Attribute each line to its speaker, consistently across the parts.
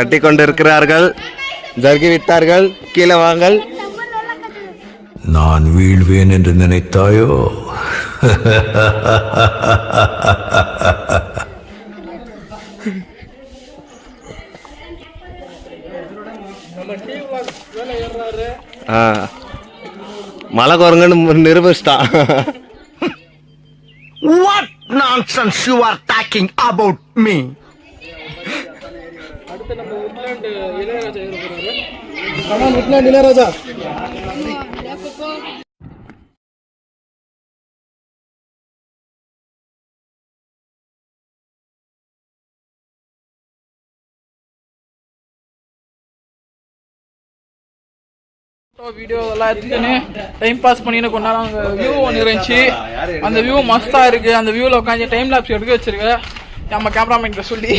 Speaker 1: கட்டி கொண்டிருக்கிறார்கள். ஜர்கி விட்டார்கள். கீழே வாங்கள்.
Speaker 2: நான் வீழ்வேன் என்று நினைத்தாயோ?
Speaker 1: மலை குரங்குன்னு நிரூபிச்சிட்டான்.
Speaker 3: What nonsense you are talking about me?
Speaker 4: அடுத்து நம்ம உட்லாண்ட் இளையராஜா இருக்காரு. Come on woodland Ilaiyaraaja. வீடியோ எல்லாம் எடுத்துக்கின்னு டைம் பாஸ் பண்ணின்னு கொஞ்ச நேரம் அங்கே வியூ ஒன்று இருந்துச்சு. அந்த வியூ மஸ்தாக இருக்குது. அந்த வியூவில் உட்காந்து டைம் லாப்ஸ் எடுக்க வச்சிருக்கேன். நம்ம கேமராமேன்கிட்ட சொல்லி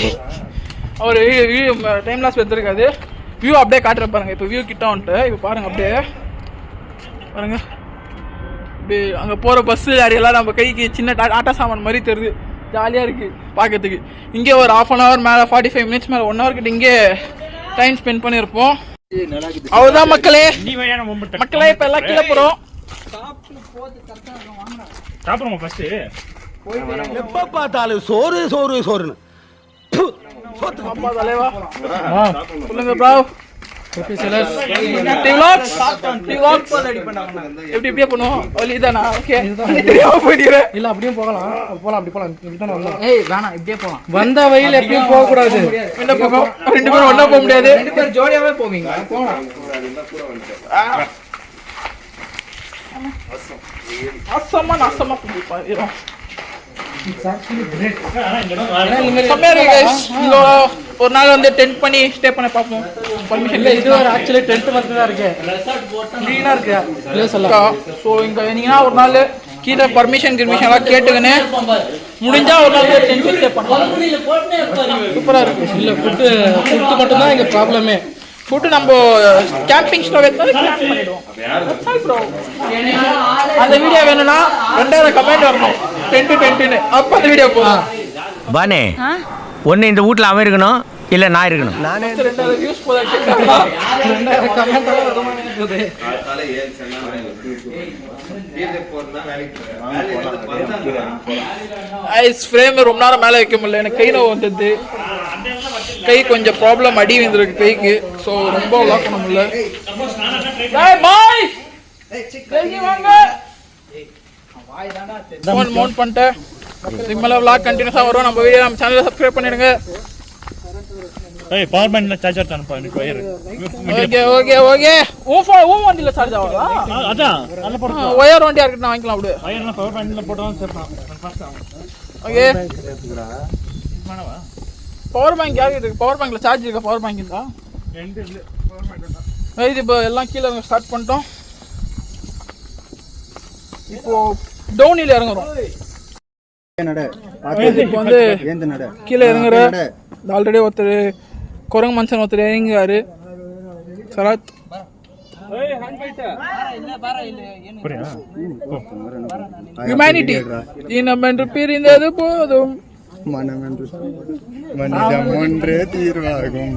Speaker 4: அவர் வியூ டைம் லாப்ஸ் எடுத்துருக்காது. வியூ அப்படியே காட்டுற பாருங்க. இப்போ வியூ கிட்ட வந்துட்டு இப்போ பாருங்க அப்படியே பாருங்க. இப்படி அங்கே போகிற பஸ்ஸு யாரையெல்லாம் நம்ம கைக்கு சின்ன ஆட்டா சாமான் மாதிரி தெரியுது. ஜாலியாக இருக்குது பார்க்கறதுக்கு. இங்கே ஒரு 1/2 hour மேலே 45 minutes மேலே 1 hour கிட்ட இங்கே டைம் ஸ்பெண்ட் பண்ணியிருப்போம். அவ்வளவுதான் மக்களே. மக்களே இப்ப எல்லாம் கீழே போறோம்.
Speaker 5: சாப்பிடுறோம் ஃபர்ஸ்ட்.
Speaker 3: எப்ப பார்த்தாலும் சோறு சோறு சோறுன்னு.
Speaker 4: அம்மா தலைவா சொல்லுங்க ப்ரோ. எப்படி இப்படியே பண்ணுவோம். வலிதானா? ஓகே தெரியாம போயிடுறேன். இல்ல அப்படியே போகலாம். போலாம் அப்படி போலாம். இப்படிதான் வரலாம். ஏய் வேணாம் இப்படியே போலாம். வந்த வழியில எப்படியும் போக கூடாது. என்ன போகும்? ரெண்டு பேரும் ஒண்ணா போக முடியாது. ரெண்டு பேரும் ஜோடியாவே போவீங்க. போலாம். அசமா நாசமா போயிடும். ஒரு நாள் வந்து டென்ட் பண்ணி ஸ்டே பண்ண பார்ப்போம். பர்மிஷன் இல்லை. இது ஒரு ஆக்சுவலி டென்ட் மட்டும் தான் இருக்கு. க்ளீனாக இருக்கு பிளேஸ் எல்லாம். ஸோ இங்கே வந்தீங்கன்னா ஒரு நாள் கீழே பர்மிஷன் எல்லாம் கேட்டுக்கின்னு முடிஞ்சா ஒரு நாள் டென்ட் ஸ்டே பண்ணலாம். சூப்பராக இருக்கு. இல்லை ஃபுட்டு மட்டும்தான் இங்கே ப்ராப்ளமே. ஃபுட்டு நம்ம கேம்பிங் ஸ்டவ் பண்ணிடுவோம். அந்த வீடியோ வேணும்னா 2000 கமெண்ட் வரணும். 10 அப்போ அந்த வீடியோ போகும்.
Speaker 6: பானே ஒன்று இந்த வீட்டில் அவன் இருக்கணும், இல்லை நான் இருக்கணும்.
Speaker 3: நானே
Speaker 4: 2000 வியூஸ் போதா கேட்கறா. 2000 கமெண்ட் எல்லாம் வர மாதிரி இருக்குது. ஐஸ் ஃப்ரேம் ரொம்ப நேரம் மேலே வைக்க முடியல. எனக்கு கை நோவு வந்தது. கை கொஞ்சம் ப்ராப்ளம் அடி வந்துருக்கு கைக்கு. ஸோ ரொம்ப லாக் பண்ண முடியல. ஃபோன் மவுண்ட் பண்ணிட்டேன். இதுக்கு மேலே விளாக் கண்டினியூஸாக வரும். நம்ம வீடியோ நம்ம சேனலை சப்ஸ்கிரைப் பண்ணிடுங்க.
Speaker 5: ஏய் பவர் பேங்க்ல சார்ஜர் அனுப்பா. எனக்கு வயர்.
Speaker 4: ஓகே உன் வண்டியில சார்ஜ் ஆகுதா?
Speaker 5: அதான் நல்ல போடு.
Speaker 4: வயர் வண்டியா இருக்கு. நான் வாங்கிக்கலாம். அப்படியே
Speaker 5: வயர்ல பவர் பேங்க்ல போட்டோம் சரிதான்.
Speaker 4: ஓகே மானவா பவர் பேங்க் யாருக்கு இருக்கு? பவர் பேங்க்ல சார்ஜ் இருக்கா? பவர் பேங்க் இருக்கா? ரெண்டு இல்ல. பவர் பேங்க் இது இப்போ எல்லாம் கீழே ஸ்டார்ட் பண்ணிட்டோம். இப்போ டவுன்ல இறங்குறோம். இப்போ வந்து கீழே இறங்குற ஆல்ரெடி ஒருத்தர் குரங்கு மனுஷன் ஒருத்தர் இறங்குறாரு. சரத் ஹியூமனிட்டி இனமென்று பிரிந்தது போதும்
Speaker 7: மனமென்று மனிதம் ஒன்றே தீர்வாகும்.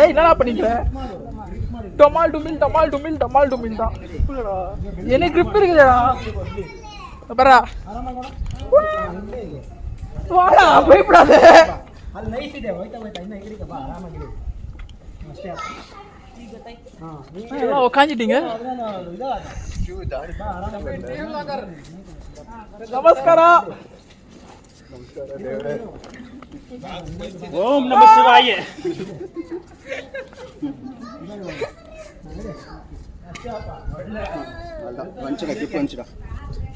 Speaker 4: என்னடா பண்ணிக்கிற? டமால் டுமில் டமால் டுமில் டமால் டுமில் தான். எனக்கு கிரிப் இருக்குதா பரா? வாடா பயப்படாத. உக்காஞ்சிட்டீங்க. நமஸ்காரா.
Speaker 5: ஓம் நம சிவாய.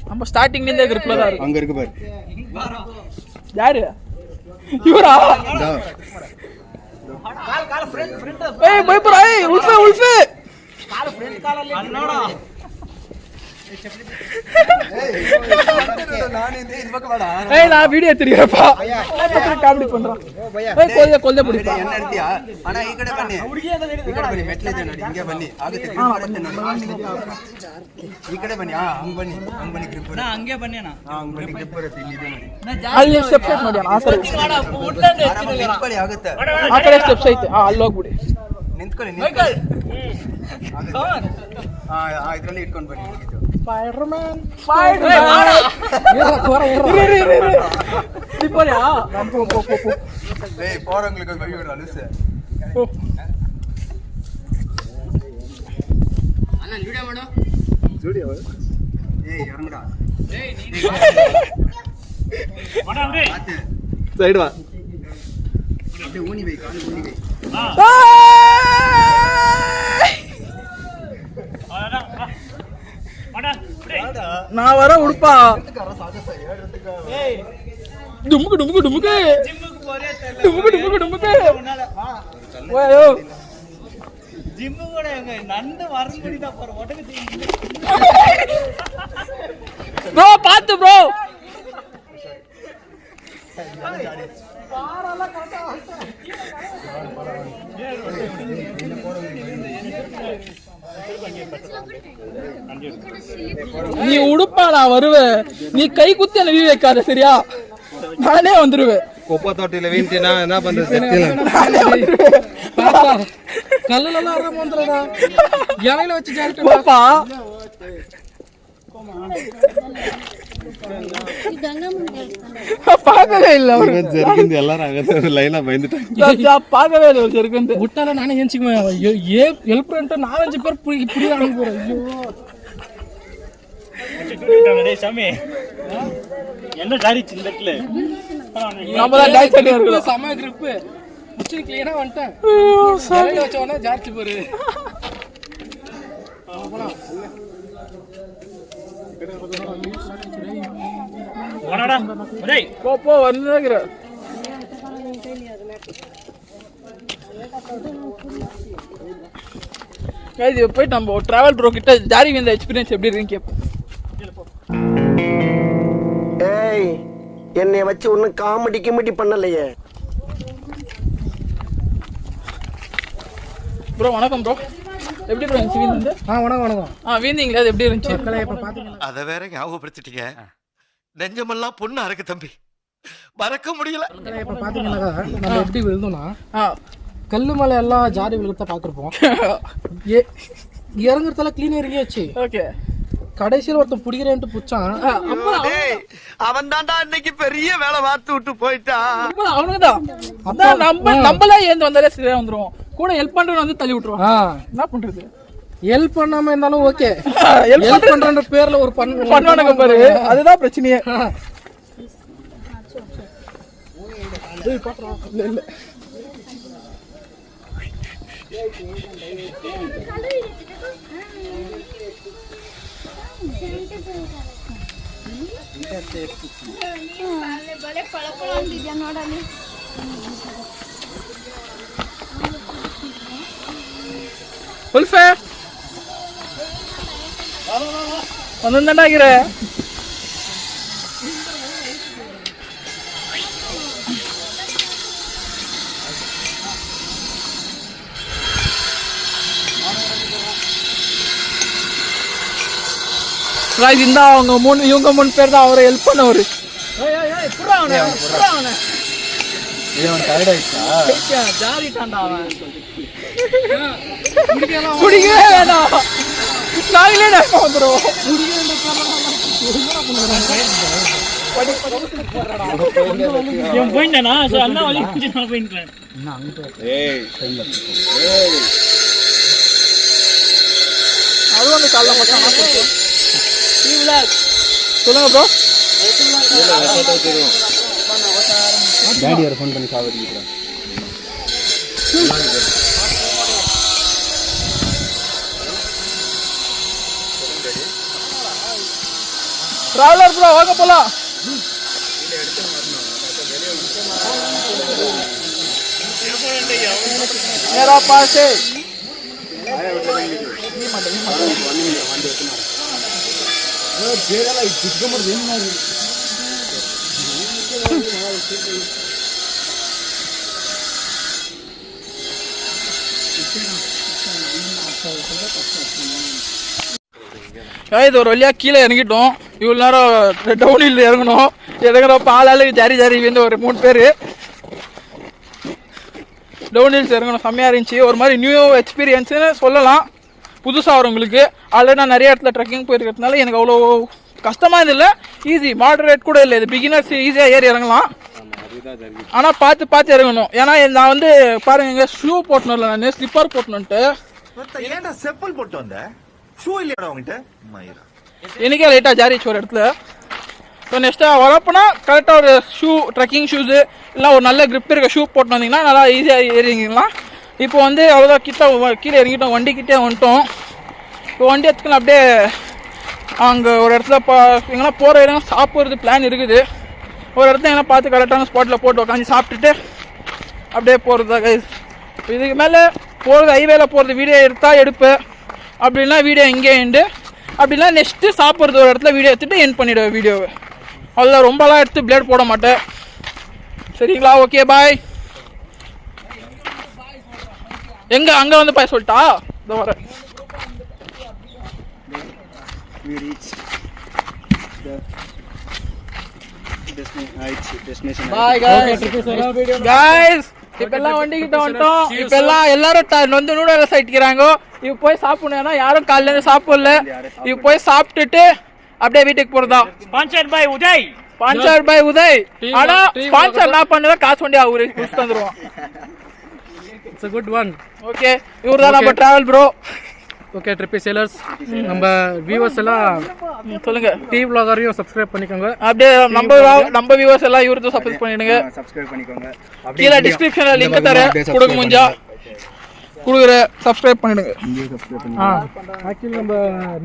Speaker 4: நம்ம ஸ்டார்டிங்ல இருந்தே கிரிப்ல தான் இருக்கு.
Speaker 7: அங்க இருக்கு பாரு.
Speaker 4: யாரு இவரா? கால் கால் ஃப்ரெண்ட் ஃப்ரெண்ட். ஏய் பயப்படா. ஏய் உல்ஃபே உல்ஃபே கால் ஃப்ரெண்ட் கால் அல்ல. ஏய் நான் வீடியோ எடுத்துறேன்ப்பா காமெடி பண்றோம் ஏய் கொல்ல பிடிப்பா
Speaker 8: என்ன எடுத்தியா ஆனா ಈ ಕಡೆ ಬನ್ನಿ ಮೆಟ್ಲೆ ಇದೆ ನೋಡಿ ಹಿಂಗೆ ಬನ್ನಿ ಆಗುತ್ತೆ ಈ ಕಡೆ ಬನ್ನಿ ಹಂಗ್ ಬನ್ನಿ ಗ್ರಿಪ್ ನಾ ಹಂಗೆ ಬನ್ನಿ ಅಣ್ಣ ಹಂಗ್ ಬನ್ನಿ ಗ್ರಿಪ್ ಬರುತ್ತೆ ಇಲ್ಲಿ ಇದೆ ನೋಡಿ
Speaker 4: ಅಲ್ಲಿ ಸ್ಟೆಪ್ಸ್ ಐತೆ ನೋಡಿ ಆ ಕಡೆ
Speaker 8: ನಿಂತ್ಕೊಳ್ಳಿ ಆಗುತ್ತೆ
Speaker 4: ಆ ಕಡೆ ಸ್ಟೆಪ್ಸ್ ಐತೆ ಅಲ್ಲಿ ಹೋಗ್ಬಿಡಿ
Speaker 8: ನಿಂತ್ಕೊಳ್ಳಿ ಇದ್ರಲ್ಲಿ ಇಟ್ಕೊಂಡು ಬನ್ನಿ
Speaker 4: ಸ್ಪೈಡರ್ಮ್ಯಾನ್
Speaker 8: போறவங்களுக்கு வழி விடுற அலுசு அண்ணா வீடியோ மேடம் வீடியோ ஏய் இறங்குடா ஏய் நீ வாடா அப்படியே
Speaker 1: சைடு வா
Speaker 8: அப்படியே ஊனி வை கால் ஊனி வை
Speaker 4: நான் வர உடுப்பா டுமுக்கு டுமுக்கு டுமுக்கு டுமுக்கு டுமுக்கு டுமுக்கு ஓயோ
Speaker 5: ஜிம்மு கூட எங்க நண்டு வரமுடி தான் போற ஒட்டக்கு
Speaker 4: ப்ரோ பாத்து ப்ரோ நீ உடுப்பா நான் வருவேன் நீ கை குத்தி என்ன வீ வைக்காத சரியா நானே வந்துருவேன்
Speaker 1: குப்பை தொட்டில வீழ்த்தினா என்ன பண்றது
Speaker 4: கல்லுல எல்லாம் ஆறாம வந்துடா இலையில வச்சு ஜாலிப்பா பாக்கவே இல்ல
Speaker 1: ஜெருக்குந்து எல்லாரும் அங்க லைனா பயந்துட்டாங்க
Speaker 4: பாக்கவே இல்ல ஜெருக்குந்து விட்டால நானே ஏஞ்சிக்குவேன் ஹெல்ப் பண்ணிட்டு 4-5 பேர் இப்படி அனுப்பி போறேன்
Speaker 5: டேய் சாமி என்ன ஜாரிச்சு இந்த இடத்துல
Speaker 4: நம்ம தான் டைட் பண்ணி இருக்கோம் சம grip முச்சி க்ளீனா வந்துட்டேன் சாமி வச்ச உடனே ஜாரிச்சு போறு
Speaker 5: வாடா டேய்
Speaker 4: போ வந்துங்கற கைது போய் நம்ம டிராவல் ப்ரோ கிட்ட ஜாரி வந்த எக்ஸ்பீரியன்ஸ் எப்படி இருக்குன்னு கேப்போம்
Speaker 9: ஏய் என்னை வச்சு ஒன்னும் காமெடி பண்ணலையே
Speaker 4: ப்ரோ வணக்கம் ப்ரோ எப்படி ப்ரோ இருந்துச்சு வீந்து
Speaker 9: வணக்கம்
Speaker 4: வீந்தீங்களா அது எப்படி இருந்துச்சு
Speaker 9: இப்ப பாத்தீங்கன்னா
Speaker 3: அத வேற ஞாபகப்படுத்திட்டீங்க நெஞ்சமெல்லாம் பொண்ணு அறக்கு தம்பி மறக்க முடியல
Speaker 9: இப்ப பாத்தீங்கன்னா நம்ம எப்படி விழுந்தோம்னா கல்லு மலை எல்லாம் ஜாதி விழுத்த பாத்துருப்போம் இறங்குறதுல கிளீன் இறங்கியாச்சு
Speaker 4: ஓகே
Speaker 9: கடைசியில் ஒருத்தன் பிடிக்கிறேன்ட்டு புடிச்சான்
Speaker 3: அவன் தான்டா இன்னைக்கு பெரிய வேலை பார்த்து விட்டு போயிட்டான்
Speaker 4: அவனுக்குதான் அதான் நம்மளே ஏந்து வந்தாலே சரியா வந்துருவோம் கூட ஹெல்ப் பண்றவன் வந்து தள்ளி விட்டுருவான் என்ன பண்றது
Speaker 9: ஹெல்ப் பண்ணாம இருந்தாலும் ஓகே ஹெல்ப் பண்ற பேர்ல ஒரு
Speaker 4: பண்ணுவானுங்க பாரு அதுதான் பிரச்சனையே இல்ல உல்ஃபே ಒಂದೊಂದಾಗಿರ இந்த அவங்க இவங்க 3 பேர் தான் அவரை ஹெல்ப் பண்ணவரு ஜாலிட்டான்டா அவன் குடிக்கவே வேணாம் நாங்களே வந்துடும்
Speaker 5: என் போயிட்டானா அண்ணா வழி நான் போயிட்டேன்
Speaker 4: அதுவும் அந்த காலைல மட்டும் சொல்லுங்க ப்ரோ
Speaker 1: டாடி யார ஃபோன் பண்ணி சாவடிக்கிறான்
Speaker 4: டிராவலர் ப்ரோ வாங்க போலாம் मेरा पास है இது ஒரு வழியாக கீழே இறங்கிட்டோம். இவ்வளோ நேரம் டவுனில் இறங்கணும். இறங்குறப்ப ஆளாளுக்கு ஜாரி ஜாரி வந்து ஒரு 3 பேர் டவுன் ஹில்ஸ் இறங்கணும். செம்மையாக இருந்துச்சு. ஒரு மாதிரி நியூ எக்ஸ்பீரியன்ஸுன்னு சொல்லலாம். புதுசாக வரவங்களுக்கு. ஆல்ரெடி நான் நிறைய இடத்துல ட்ரெக்கிங் போயிருக்கிறதுனால எனக்கு அவ்வளோ கஷ்டமாக இல்லை. ஈஸி மாடரேட் கூட இல்லை. இது பிகினர்ஸ் ஈஸியாக ஏறி இறங்கலாம். ஆனால் பார்த்து இறங்கணும். ஏன்னா நான் வந்து பாருங்க ஷூ போட்டணும் இல்லை, நான் ஸ்லிப்பர் போட்டணுன்ட்டு
Speaker 3: ஏன்டா செப்பல் போட்டு வந்த ஷூ இல்லையா உங்ககிட்ட
Speaker 4: எனக்கே லைட்டாக ஜாரிச்சு ஒரு இடத்துல. ஸோ நெக்ஸ்ட்டாக வரப்போனா கரெக்டாக ஒரு ஷூ ட்ரெக்கிங் ஷூஸு இல்லை ஒரு நல்ல கிரிப் இருக்க ஷூ போட்டு வந்தீங்கன்னா நல்லா ஈஸியாக ஏறிங்கலாம். இப்போ வந்து அவ்வளோதான் கீழே இறங்கிட்டோம். வண்டி கிட்டே வந்துட்டோம். இப்போ வண்டி எடுத்துக்கலாம். அப்படியே அங்கே ஒரு இடத்துல எங்கன்னா போகிற இடம் சாப்பிட்றது பிளான் இருக்குது. ஒரு இடத்துல எங்கன்னா பார்த்து கரெக்டான ஸ்பாட்டில் போட்டு உட்காந்து சாப்பிட்டுட்டு அப்படியே போகிறது தான் கைஸ். இதுக்கு மேலே போகிறது ஹைவேல போகிறது வீடியோ எடுப்பேன். அப்படின்னா வீடியோ இங்கே எண்டு. அப்படின்னா நெக்ஸ்ட்டு சாப்பிட்றது ஒரு இடத்துல வீடியோ எடுத்துகிட்டு எண்ட் பண்ணிவிடுவேன் வீடியோவை. அவ்வளோதான். ரொம்பலாம் எடுத்து பிளேட் போட மாட்டேன். சரிங்களா? Okay bye. எங்கே அங்கே வந்து பாய் சொல்லிட்டா இதோ வர. இப்பெல்லாம் வண்டிக்கிட்ட வந்துட்டோம். இப்பெல்லாம் எல்லாரும் வந்து நூடுல்ஸ் ஆயிட்டுக்கிறாங்க. இப்போ போய் சாப்பிடணும். யாரும் காலையில இருந்து சாப்பிடல. இப்போ போய் சாப்பிட்டுட்டு அப்படியே வீட்டுக்கு போறதா.
Speaker 5: Sponsored by Uday.
Speaker 4: ஆனா ஸ்பான்சர் நான் பண்ணதா காசு வண்டி அவரு குடுத்து தந்துருவான்.
Speaker 9: It's a good one.
Speaker 4: Okay, இவர்தான் நம்ம travel bro.
Speaker 9: Okay trippy sailors, நம்ம வியூவர்ஸ் எல்லாம்
Speaker 4: சொல்லுங்க.
Speaker 9: டீ vlogger-ஐயும் சப்ஸ்கிரைப் பண்ணிக்கோங்க.
Speaker 4: அப்படியே நம்ம வியூவர்ஸ் எல்லாம் இவருக்கு சப்ஸ்கிரைப் பண்ணிடுங்க. கீழே டிஸ்கிரிப்ஷன்ல லிங்க் தரேன். கொடுங்க முடிஞ்சா கொடுக்குற சப்ஸ்கிரைப் பண்ணிடுங்க.
Speaker 9: ஆக்சுவலி நம்ம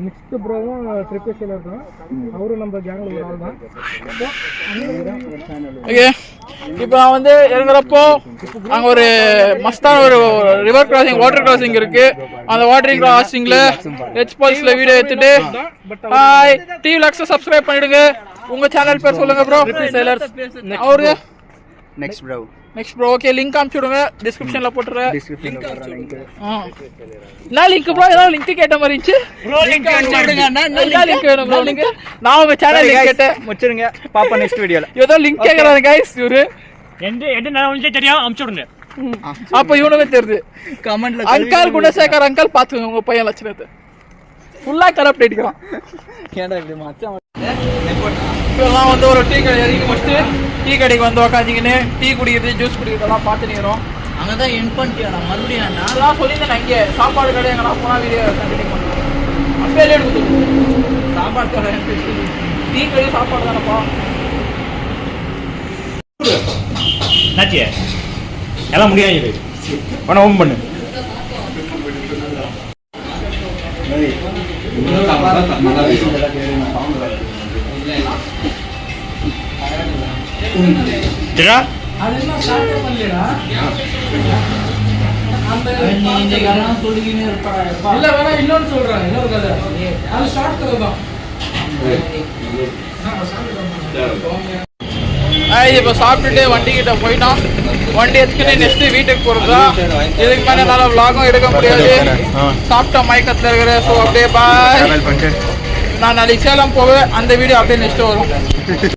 Speaker 9: நெக்ஸ்ட் ப்ரோவும் ட்ரிப்பி சேலர் தான். அவரும் நம்ம கேங்கில் ஒரு ஆள் தான்.
Speaker 4: ஓகே, இப்போ நான் வந்து இறங்குறப்போ அங்கே ஒரு மஸ்தான ஒரு ரிவர் கிராசிங் வாட்டர் கிராசிங் இருக்கு. அந்த வாட்டர் கிராசிங்ல ஹெச்பால்ஸ்ல வீடியோ எடுத்துட்டு ஹாய் டி vlogs சப்ஸ்கிரைப் பண்ணிடுங்க. உங்க சேனல் பேர் சொல்லுங்க ப்ரோ. சேலர்ஸ் அவரு நெக்ஸ்ட் ப்ரோ. ஓகே, லிங்க் அனுப்பிச்சுடுங்க. டிஸ்கிரிப்ஷன்ல போட்டுறேன். நான் லிங்க் ப்ரோ ஏதாவது லிங்க் கேட்ட மாதிரி இருந்துச்சு.
Speaker 5: ப்ரோ லிங்க் அனுப்பிடுங்க.
Speaker 4: லிங்க் வேணும் ப்ரோ. லிங்க் நான் உங்க சேனல் லிங்க் கேட்டேன்.
Speaker 8: முடிச்சிருங்க. பாப்பா நெக்ஸ்ட் வீடியோல
Speaker 4: ஏதோ லிங்க் கேக்குறாங்க गाइस. இவரு
Speaker 5: எந்த நான் உங்களுக்கு தெரியும் அனுப்பிச்சுடுங்க.
Speaker 4: அப்ப இவனுக்கு தெரியுது.
Speaker 8: கமெண்ட்ல
Speaker 4: அங்கிள் குணசேகர் அங்கிள் பாத்துங்க உங்க பையன் லட்சணத்தை. ஃபுல்லா கரப்ட் ஆயிடுறான்.
Speaker 8: ஏன்டா இப்படி மச்சான்
Speaker 4: இப்பெல்லாம் வந்து ஒரு டீ கடை இறங்கி முடிச்சு டீ கடைக்கு வந்து உக்காந்துக்கின்னு டீ குடிக்கிறது ஜூஸ் குடிக்கிறதெல்லாம் பார்த்து நிற்கிறோம்.
Speaker 8: அங்கே தான் என் பண்ணிட்டியாடா மறுபடியும்
Speaker 4: நான் சொல்லியிருந்தேன். நான் இங்கே சாப்பாடு கடை எங்கன்னா போனால் வீடியோ கண்டினியூ பண்ணுறேன். அப்பேலே எடுத்து சாப்பாடு கடை டீ கடை சாப்பாடு தானப்பா.
Speaker 5: நாச்சிய எல்லாம் முடியாது. பண்ண ஓம் பண்ணு.
Speaker 4: அதெல்லாம் ஸ்டார்ட் பண்ணலடா. அந்த சொல்லிக்கினே இருப்பா. இல்ல வேணா இன்னொன்னு சொல்றேன். இன்னொரு கதை. அது ஷார்ட் கதை தான். இப்போ சாப்பிட்டுட்டு வண்டி கிட்ட போயிட்டோம். வண்டி எடுத்துக்கிட்டு நெக்ஸ்ட் வீட்டுக்கு போறதா. இதுக்கு மேலே என்னால் vlog-ம் எடுக்க முடியாது. சாப்பிட்ட மயக்கத்தில் இருக்கிற. ஸோ அப்படியே பாய். நான் நாளைக்கு சேலம் போவேன். அந்த வீடியோ அப்படியே நெக்ஸ்ட் வரும்.